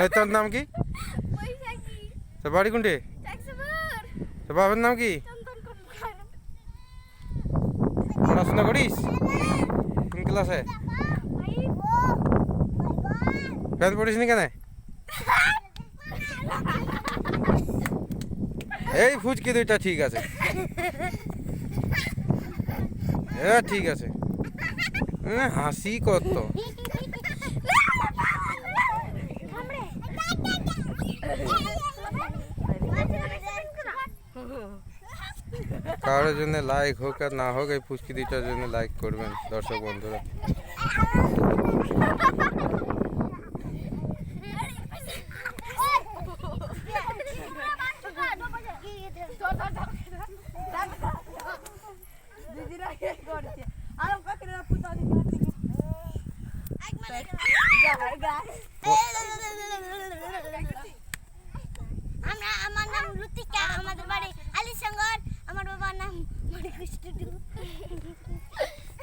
এই তোর নাম কি? তোর বাড়ি কোনটে? তোর বাবার নাম কি? পড়াশোনা করিস? কোন ক্লাসে? কেন পড়িস নি কেন? এই ফুচকি দুইটা ঠিক আছে, ঠিক আছে। হাসি কত! কারোর জন্য লাইক হোক আর না হোক, এই ফুচকি দুইটার জন্য লাইক করবেন দর্শক বন্ধুরা।